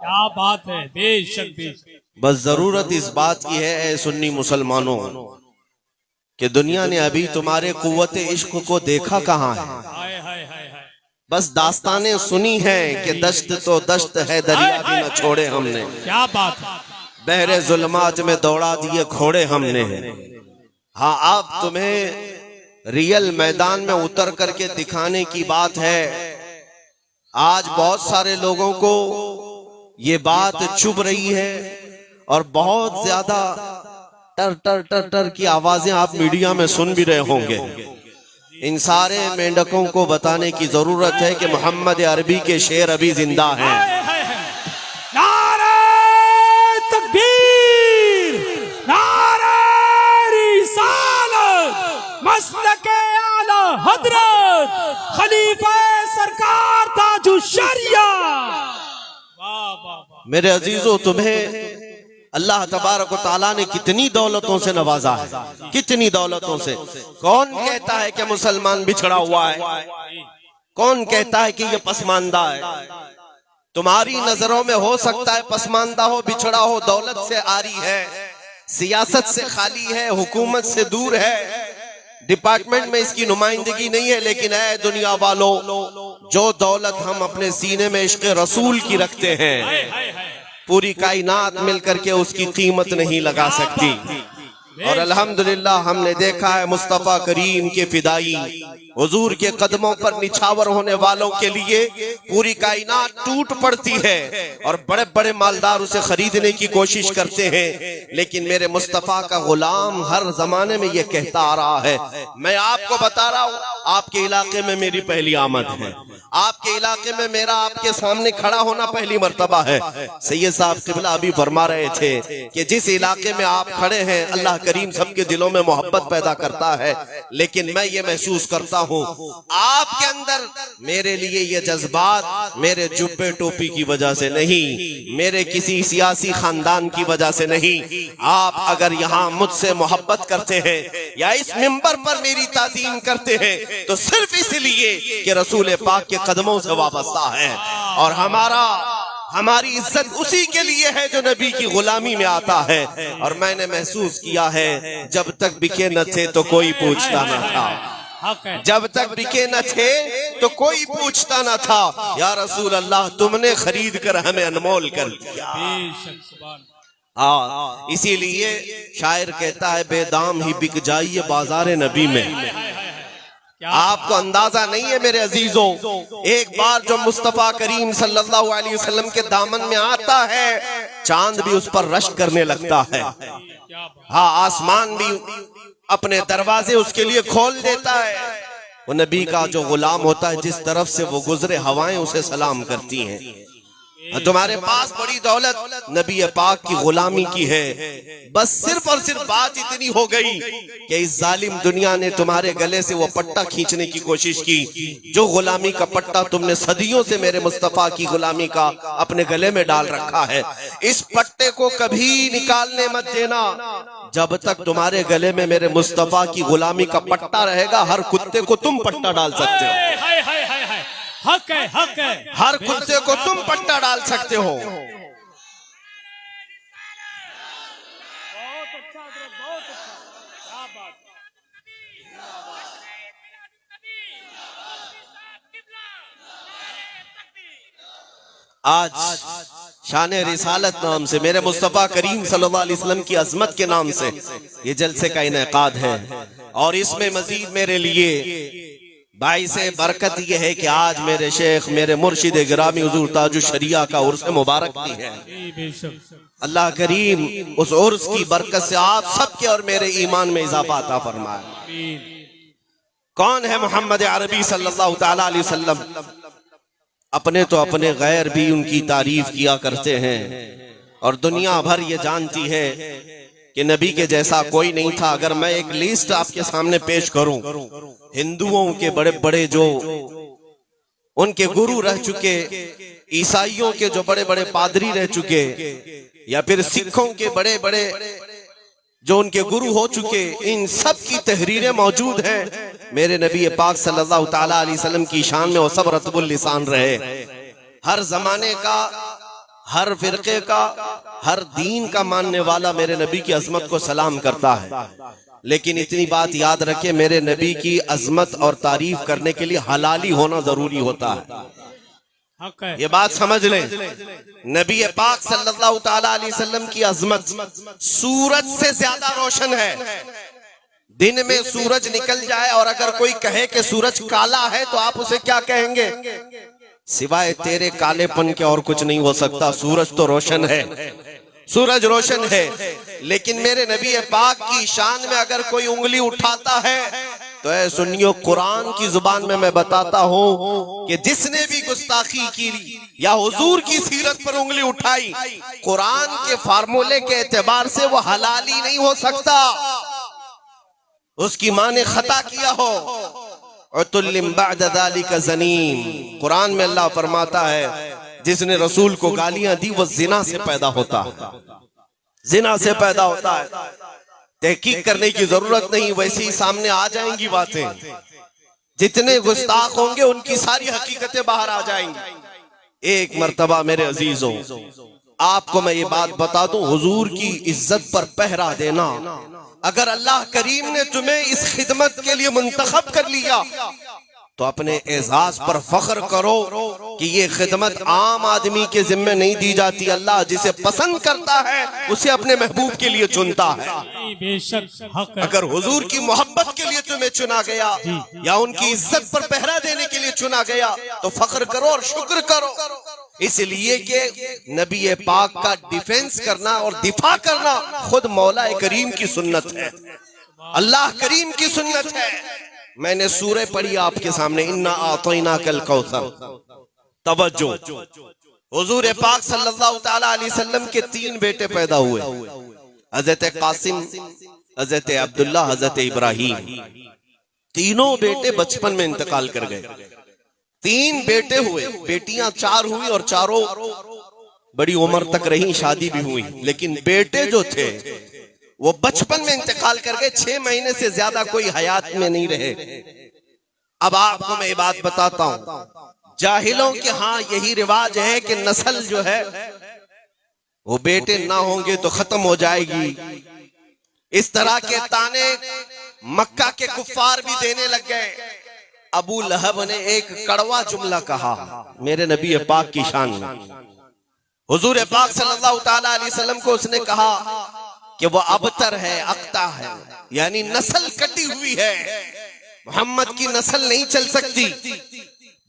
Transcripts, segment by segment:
क्या बात है, बेशक बेशक। बस जरूरत इस बात की है ऐ सुन्नी मुसलमानों कि दुनिया ने अभी तुम्हारे कुव्वत इश्क को देखा कहाँ है। हाय हाय हाय हाय। बस दास्तानें सुनी हैं कि दश्त तो दश्त है, दरिया भी न छोड़े हमने। क्या बात है। बहरे जुल्मात में दौड़ा दिए घोड़े हमने। हाँ, आप तुम्हें रियल मैदान में उतर करके दिखाने की बात है। आज बहुत सारे लोगों को ये बात चुभ रही है और बहुत ज्यादा टर टर टर टर की आवाजें आप मीडिया में सुन भी रहे होंगे। इन सारे मेंढकों को बताने की जरूरत है कि मोहम्मद अरबी के शेर अभी जिंदा हैं। नारे तकबीर, नारे रिसालत, मसलके आला हजरत, खलीफा सरकार ताजुश शरिया। मेरे अजीजों, तुम्हें अल्लाह तबारक व तआला ने कितनी दौलतों से नवाजा है, कितनी दौलतों से। कौन कहता है कि मुसलमान बिछड़ा हुआ है? कौन कहता है कि ये पसमानदा है? तुम्हारी नजरों में हो सकता है पसमानदा हो, बिछड़ा हो, दौलत से आरी है, सियासत से खाली है, हुकूमत से दूर है, डिपार्टमेंट में इसकी नुमाइंदगी नहीं है। लेकिन ऐ दुनिया वालों, जो दौलत हम अपने सीने में इश्क़ रसूल की रखते हैं, पूरी कायनात मिलकर के उसकी कीमत नहीं लगा सकती। और अल्हम्दुलिल्लाह हमने देखा है मुस्तफा करीम के फिदाई हुजूर के कदमों पर निछावर होने वालों के लिए पूरी कायनात टूट पड़ती है और बड़े बड़े मालदार उसे खरीदने की कोशिश करते हैं। लेकिन मेरे मुस्तफा का गुलाम हर जमाने में ये कहता आ रहा है, मैं आपको बता रहा हूँ, आपके इलाके में मेरी पहली आमद है, आपके इलाके में मेरा आपके सामने खड़ा होना पहली मर्तबा है। सैयद साहब क़िबला अभी फरमा रहे थे कि जिस इलाके में आप खड़े हैं अल्लाह करीम सबके दिलों में मोहब्बत पैदा करता है। लेकिन मैं ये महसूस करता हूँ आपके अंदर मेरे लिए ये जज्बात मेरे जुब्बे टोपी की वजह से नहीं, मेरे किसी सियासी खानदान की वजह से नहीं। आप अगर यहाँ मुझसे मोहब्बत करते हैं या इस मिंबर पर मेरी ताज़ीम करते हैं तो सिर्फ इसलिए कि रसूल पाक के कदमों से वाबस्ता है और हमारी इज्जत उसी के लिए है जो नबी की गुलामी में आता है। और मैंने महसूस किया है जब तक बिके न थे तो कोई पूछता न था, जब तक बिके न थे तो कोई पूछता न था। या रसूल अल्लाह, तुमने खरीद कर हमें अनमोल कर दिया। हाँ, इसीलिए शायर कहता है बेदाम ही बिक जाइए बाजार नबी में। आपको अंदाजा नहीं है मेरे अजीजों, एक बार जो मुस्तफा करीम सल्लल्लाहु अलैहि वसल्लम के दामन में आता है चांद भी उस पर रश्क करने लगता है। हाँ, आसमान भी अपने दरवाजे उसके लिए खोल देता है। वो नबी का जो गुलाम होता है, जिस तरफ से वो गुजरे हवाएं उसे सलाम करती हैं। तुम्हारे पास बड़ी दौलत नबी पाक की गुलामी की है, बस सिर्फ और सिर्फ बात इतनी हो गई कि इस जालिम दुनिया ने तुम्हारे गले से वो पट्टा खींचने की कोशिश की, जो गुलामी का पट्टा तुमने सदियों से मेरे मुस्तफा की गुलामी का अपने गले में डाल रखा है। इस पट्टे को कभी निकालने मत देना। जब तक तुम्हारे गले में मेरे मुस्तफा की गुलामी का पट्टा रहेगा, हर कुत्ते को तुम पट्टा डाल सकते हो। हक है, हक है। हर कुत्ते को तुम पट्टा डाल सकते हो। बहुत अच्छा, बहुत अच्छा, क्या बात। आज शान रिसालत नाम से मेरे मुस्तफा करीम सल्लल्लाहु अलैहि वसल्लम की अजमत के नाम से ये जलसे का इनेकाद है। और इसमें मजीद मेरे लिए बाइसे बरकत यह है कि आज मेरे शेख, मेरे मुर्शिद गिरामी हुजूर ताजुश शरिया का उर्स मुबारक भी है। अल्लाह करीम उस उर्स की बरकत से आप सबके और मेरे ईमान में इजाफा अता फरमाए। कौन है मोहम्मद अरबी सल्लल्लाहु तआला अलैहि वसल्लम? अपने तो अपने गैर भी उनकी तारीफ किया करते हैं और दुनिया भर ये जानती है कि नबी के जैसा कोई नहीं था। अगर मैं एक लिस्ट आपके सामने पेश करूं, हिंदुओं के बड़े बड़े जो उनके गुरु रह चुके, ईसाइयों के जो बड़े बड़े पादरी रह चुके, या फिर सिखों के बड़े बड़े जो उनके गुरु हो चुके, इन सब की तहरीरें मौजूद हैं। मेरे नबी पाक सल्लल्लाहु ताला अलैहि वसल्लम की शान में वो सब रतबुल लिसान रहे। हर जमाने का, हर फिरके का, हर दीन का मानने वाला मेरे नबी की अजमत को सलाम करता है, लेकिन इतनी बात याद रखे, मेरे नबी की अजमत और तारीफ करने के लिए हलाली होना जरूरी होता है। हक है। ये बात समझ लें, नबी पाक सल्लल्लाहु ताला अलैहि वसल्लम की अजमत सूरज से ज्यादा रोशन है। दिन में सूरज निकल जाए और अगर कोई कहे कि सूरज काला है तो आप उसे क्या कहेंगे? सिवाय तेरे कालेपन के और कुछ नहीं हो सकता। सूरज तो रोशन है, सूरज रोशन है, लेकिन मेरे नबी पाक की शान में अगर कोई उंगली उठाता है तो ऐ सुन्नियों, कुरान की जुबान में मैं बताता हूं कि जिसने भी गुस्ताखी की या हुजूर की सीरत पर उंगली उठाई, कुरान के फार्मूले के एतबार से वो हलाली नहीं हो सकता। उसकी मां ने खता किया हो। उतुल्लिम बअद ज़ालिका ज़नीम, कुरान में अल्लाह फरमाता है जिसने रसूल को गालियां दी वो जिना से पैदा होता है, जिना से पैदा होता है। तहकीक करने की जरूरत नहीं, वैसे ही सामने आ जाएंगी बातें। जितने गुस्ताख होंगे उनकी सारी हकीकतें बाहर आ जाएंगी। एक मर्तबा मेरे अजीजों, आपको मैं ये बात बता दूं, हुजूर की इज्जत पर पहरा देना, अगर अल्लाह करीम ने तुम्हें इस खिदमत के लिए मुंतखब कर लिया तो अपने एजाज पर फख्र करो कि ये खिदमत आम आदमी के जिम्मे नहीं दी जाती। अल्लाह जिसे पसंद करता है उसे अपने महबूब के लिए चुनता है। बेशक हक है। अगर हुजूर की मोहब्बत के लिए तुम्हें चुना गया या उनकी इज्जत पर पहरा देने के लिए चुना गया तो फख्र करो और शुक्र करो, इसलिए कि नबी पाक का डिफेंस करना और दिफा करना खुद मौला करीम की सुन्नत है, अल्लाह करीम की सुन्नत है। मैंने सूरह पढ़ी आपके सामने, इन्ना आतैना कल कौसर। तवज्जो, हुजूर पाक सल्लल्लाहु ताला अलैहि वसल्लम के 3 बेटे पैदा हुए, हजरत कासिम, हजरत अब्दुल्ला, हजरत इब्राहिम। तीनों बेटे बचपन में इंतकाल कर गए। 3 बेटे हुए, बेटियां 4 हुई और चारों बड़ी उम्र तक रही, शादी भी हुई, लेकिन बेटे जो थे वो बचपन में इंतकाल कर गए। 6 महीने से ज्यादा कोई हयात में नहीं रहे। अब आपको मैं ये बात बताता हूं, जाहिलों के हाँ यही रिवाज है कि नस्ल जो है वो बेटे ना होंगे तो खत्म हो जाएगी। इस तरह के ताने मक्का के कुफ्फार भी देने लग गए। अबू लहब ने एक कड़वा जुमला कहा मेरे नबी पाक की शान में। हुजूर पाक सल्लल्लाहु ताला अलैहि वसल्लम को उसने कहा कि वो अबतर है, अक्ता है, यानी नस्ल कटी हुई है, मोहम्मद की नस्ल नहीं चल सकती।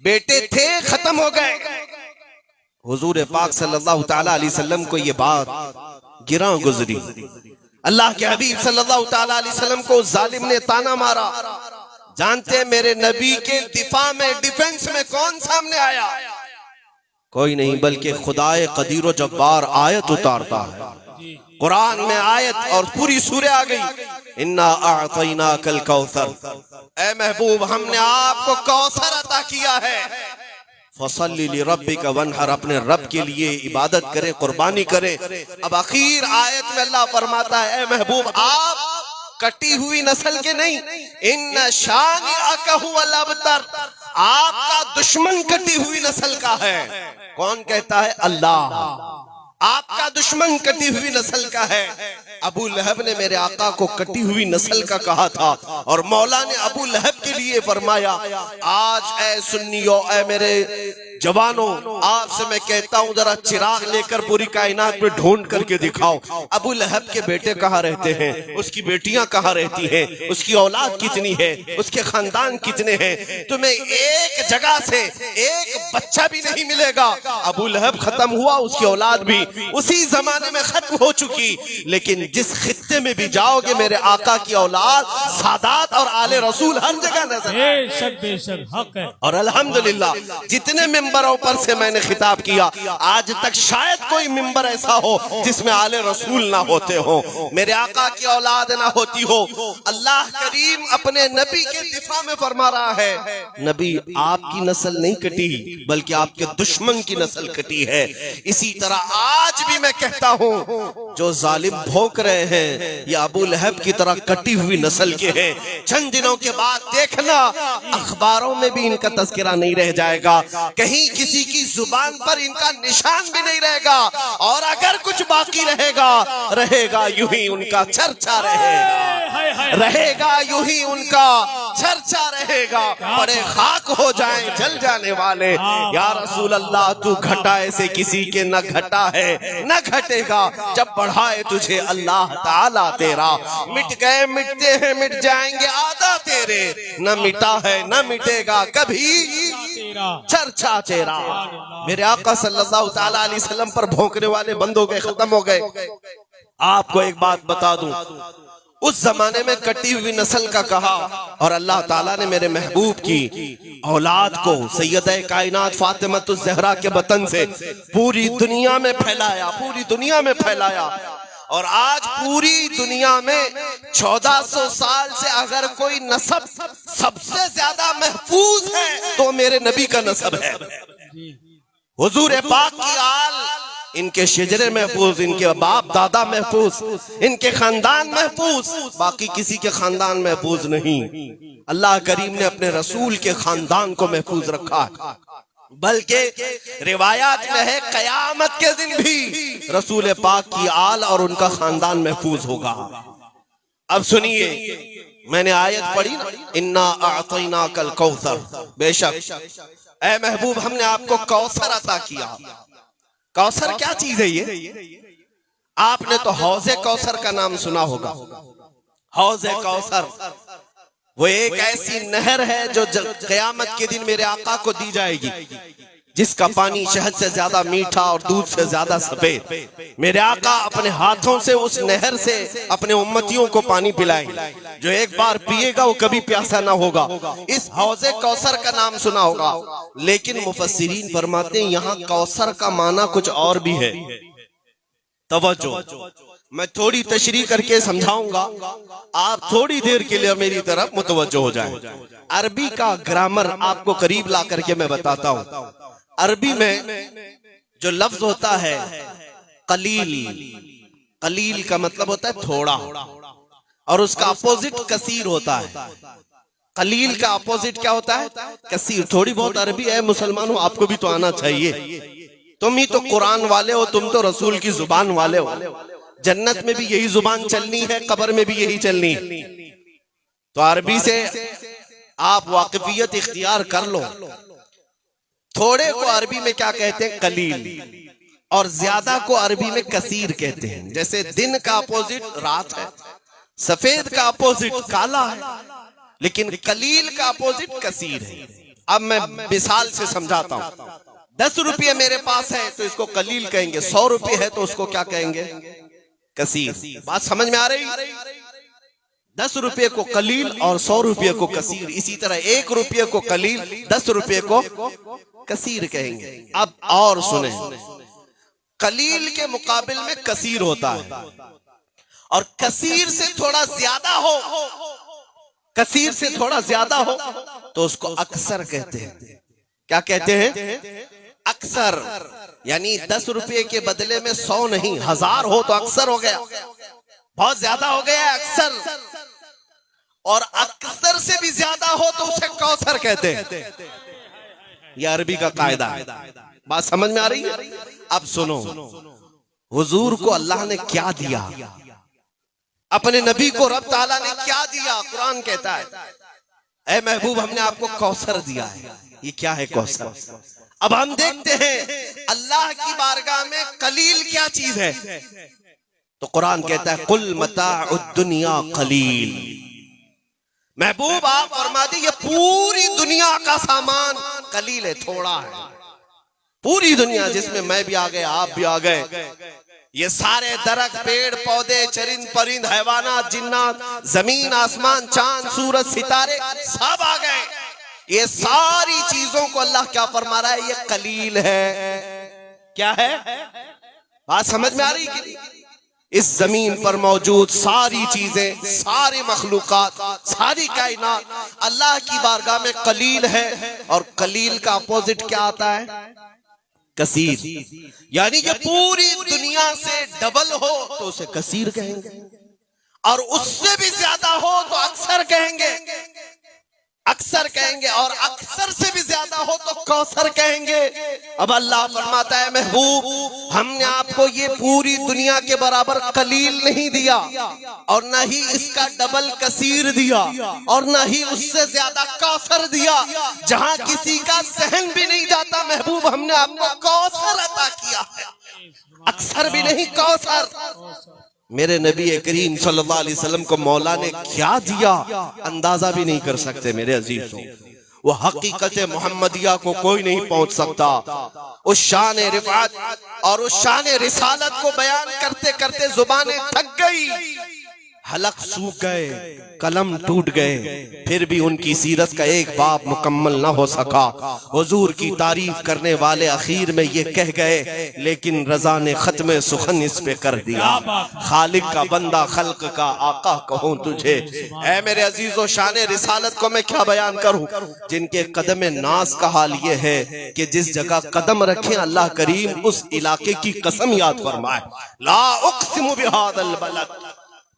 बेटे थे, खत्म हो गए। हुजूर पाक सल्लल्लाहु ताला अलैहि वसल्लम को ये बात गिरा गुजरी। अल्लाह के हबीब सल्लल्लाहु ताला अलैहि वसल्लम को जालिम ने ताना मारा। जानते हैं मेरे नबी के दिफा में, डिफेंस में कौन सामने आया? कोई नहीं बल्कि खुदाए कदीर व जब्बार आयत उतारता है। कुरान में आयत और पूरी सूरह आ गई, इन्ना आतैना कल कौसर, ऐ महबूब हमने आपको कौसर अता किया है। फसल्ली लिरब्बिका वन्हर, अपने रब के लिए इबादत करे, कुर्बानी करे। अब आखिर आयत में अल्लाह फरमाता है, ऐ महबूब आप कटी हुई नस्ल के नहीं, इन शानिअका हुवल अबतर, आपका दुश्मन कटी हुई नस्ल का है। कौन कहता है? अल्लाह। आपका दुश्मन कटी हुई नस्ल का है। अबू लहब ने मेरे आका को कटी हुई नस्ल का कहा था और मौला ने अबू लहब के लिए फरमाया, आज ऐ सुन्नियों, ऐ मेरे जवानों, आपसे मैं कहता हूं जरा चिराग लेकर पूरी कायनात में ढूंढ करके दिखाओ अबू लहब के बेटे कहाँ रहते हैं, उसकी बेटियां कहाँ रहती हैं, उसकी औलाद कितनी है, उसके खानदान कितने हैं। तुम्हें एक जगह से एक बच्चा भी नहीं मिलेगा। अबू लहब खत्म हुआ, उसकी औलाद भी उसी जमाने में खत्म हो चुकी, लेकिन जिस खित्ते में भी जाओगे मेरे आका की औलाद, सादात और आले रसूल हर जगह नजर। बेशक हक है। और अल्हम्दुलिल्लाह जितने मिंबरों पर से मैंने खिताब किया, आज तक शायद कोई मिंबर ऐसा हो जिसमें आले रसूल ना होते हो, मेरे आका की औलाद ना होती हो। अल्लाह करीम अपने नबी के दिफा में फरमा रहा है, नबी आपकी नस्ल नहीं कटी बल्कि आपके दुश्मन की नस्ल कटी है। इसी तरह आज भी मैं कहता हूं, जो जालिम भोंक रहे हैं ये अबू लहब की तरह कटी हुई नस्ल के हैं। चंद दिनों के बाद देखना अखबारों में भी इनका तस्करा नहीं रह जाएगा, कहीं किसी की जुबान पर इनका निशान भी नहीं रहेगा, और अगर कुछ बाकी रहेगा यूं ही उनका चर्चा रहेगा यूं ही उनका चर्चा रहेगा। बड़े खाक हो जाएं जल जाने वाले। या रसूल अल्लाह तू घटाए से किसी के न घटा है न घटेगा, जब बढ़ाए तुझे अल्लाह ताला तेरा। मिट गए मिटते हैं मिट जाएंगे आदा तेरे, न मिटा है न मिटेगा कभी चर्चा तेरा। मेरे आका सल्लल्लाहु ताला अलैहि वसल्लम पर भौंकने वाले बंद हो गए, खत्म हो गए। आपको एक बात बता दूं, उस जमाने में कटी हुई नस्ल का कहा, और अल्लाह ताला ने मेरे महबूब की औलाद को सैयदा कायनात फातिमतुज़ ज़हरा के बतन से पूरी दुनिया में फैलाया, पूरी दुनिया में फैलाया। और आज पूरी दुनिया में 1400 साल से अगर कोई नस्ब सबसे ज्यादा महफूज है तो मेरे नबी का नस्ब है। हुजूर पाक की आल, इनके शजरे महफूज, इनके बाप दादा महफूज, इनके खानदान महफूज, बाकी किसी के खानदान महफूज नहीं। अल्लाह करीम ने अपने रसूल के खानदान को महफूज रखा है, बल्कि रिवायात में है कयामत के दिन भी रसूल पाक की आल और उनका खानदान महफूज होगा। अब सुनिए, मैंने आयत पढ़ी ना, इन्ना आतैना कल कौसर, बेशक ऐ महबूब हमने आपको कौसर अता किया। कौसर क्या चीज है ये? आपने तो हौज़े कौसर का नाम सुना होगा। हौज़े कौसर वो एक ऐसी नहर है जो क़यामत के दिन मेरे आका को दी जाएगी, जिसका पानी शहद से ज्यादा मीठा और दूध से ज्यादा सफेद। मेरे आका अपने हाथों से उस नहर से अपने उम्मतियों को पानी पिलाएंगे, जो एक बार पिएगा वो कभी प्यासा ना होगा। इस हौज़े कौसर का नाम सुना होगा, लेकिन मुफस्सिरीन फरमाते हैं यहाँ कौसर का माना कुछ और भी है। तवज्जो, मैं थोड़ी तशरीह करके समझाऊंगा, आप थोड़ी देर के लिए मेरी तरफ मुतवज्जो हो जाएं। अरबी का ग्रामर आपको करीब ला करके मैं बताता हूं। अरबी में जो लफ्ज होता है कलील, कलील का मतलब होता है थोड़ा, और उसका अपोजिट कसीर होता है। कलील का अपोजिट क्या होता है? कसीर। थोड़ी बहुत अरबी है मुसलमानों, आपको भी तो आना चाहिए। तुम ही तो कुरान वाले हो, तुम तो रसूल की जुबान वाले हो। जन्नत में भी यही जुबान चलनी है, कब्र में भी यही चलनी है। तो अरबी से आप वाकिफियत इख्तियार कर लो। थोड़े को अरबी में क्या कहते हैं? कलील। और ज्यादा को अरबी में कसीर कहते हैं। जैसे दिन का अपोजिट रात है, सफेद का अपोजिट काला है, लेकिन कलील का अपोजिट कसीर है। अब मैं मिसाल से समझाता हूं। 10 रुपये मेरे पास है तो इसको कलील कहेंगे, 100 रुपये है तो उसको क्या कहेंगे? कसीर। बात समझ में आ रही? 10 रुपये को कलील और 100 रुपये को कसीर। इसी तरह 1 रुपये को कलील, 10 रुपये को कसीर कहेंगे। अब और सुने, कलील के मुकाबिल में कसीर होता है, और कसीर से थोड़ा ज्यादा हो, कसीर से थोड़ा ज्यादा हो तो उसको अक्सर कहते हैं। क्या कहते हैं? अक्सर। यानी 10 रुपये के बदले में 100 नहीं, 1000 हो तो अक्सर हो गया, बहुत ज्यादा हो गया अक्सर। और अक्सर से भी ज्यादा हो तो उसे कौसर कहते हैं। यह अरबी का कायदा है। बात समझ में आ रही है? अब सुनो, हुजूर को अल्लाह ने क्या दिया, अपने नबी को रब ताला ने क्या दिया? कुरान कहता है, ऐ महबूब हमने आपको कौसर दिया है। ये क्या है कौसर? अब हम देखते हैं अल्लाह की बारगाह में कलील क्या चीज है। तो कुरान कहता है कुल मताउद दुनिया कलील। महबूब आप फरमा दी ये पूरी दुनिया का सामान कलील है, थोड़ा है। पूरी दुनिया जिसमें मैं भी आ गए, आप भी आ गए, ये सारे दरख्त, पेड़ पौधे, चरिंद परिंद, हैवानात, जिन्नात, जमीन आसमान, चांद सूरज सितारे सब आ गए। ये सारी चीजों को अल्लाह क्या फरमा रहा है? ये कलील है। क्या है? बात समझ में आ रही है? इस जमीन पर मौजूद सारी चीजें, सारी मखलूकात, सारी कायनात अल्लाह की बारगाह में कलील है। और कलील का अपोजिट क्या आता है? कसीर, यानी ये पूरी दुनिया से डबल हो तो उसे कसीर कहेंगे, और उससे भी ज्यादा हो तो अक्सर कहेंगे, अक्सर कहेंगे, और अक्सर से भी ज्यादा हो तो कौसर कहेंगे। अब अल्लाह फरमाता है महबूब, हमने आपको ये पूरी दुनिया के बराबर कलील नहीं दिया, और न ही इसका डबल कसीर दिया, और न ही उससे ज्यादा कौसर दिया। जहां किसी का सहन भी नहीं जाता महबूब, हमने आपको कौसर अता किया है, अक्सर भी नहीं कौसर। मेरे नबी करीम सल्लल्लाहु अलैहि वसल्लम को मौला ने क्या दिया अंदाजा भी नहीं कर सकते मेरे अजीजों। वो हकीकत मोहम्मदिया को कोई नहीं पहुंच सकता। उस शान रिफात और उस शान रिसालत को बयान करते करते जुबानें थक गई, हलक सूख गए, कलम टूट गए, फिर भी उनकी सीरत का एक बाब मुकम्मल न हो सका। हुजूर की तारीफ करने वाले आखिर में ये कह गए, लेकिन रजा ने खत्म सुखन इस पे कर दिया। खालिक का बंदा खल्क का आका कहूँ तुझे। ऐ मेरे अजीजों, शान रिसालत को मैं क्या बयान करूं। जिनके कदम नास का हाल ये है कि जिस जगह कदम रखे अल्लाह करीम उस इलाके की कसम याद फरमाए। ला उक़सिमु बिहादल बलद,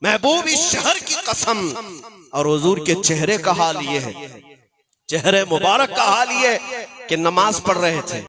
महबूब इस शहर की कसम। और हुजूर के चेहरे का हाल ये है, चेहरे मुबारक का हाल ये कि नमाज पढ़ रहे थे,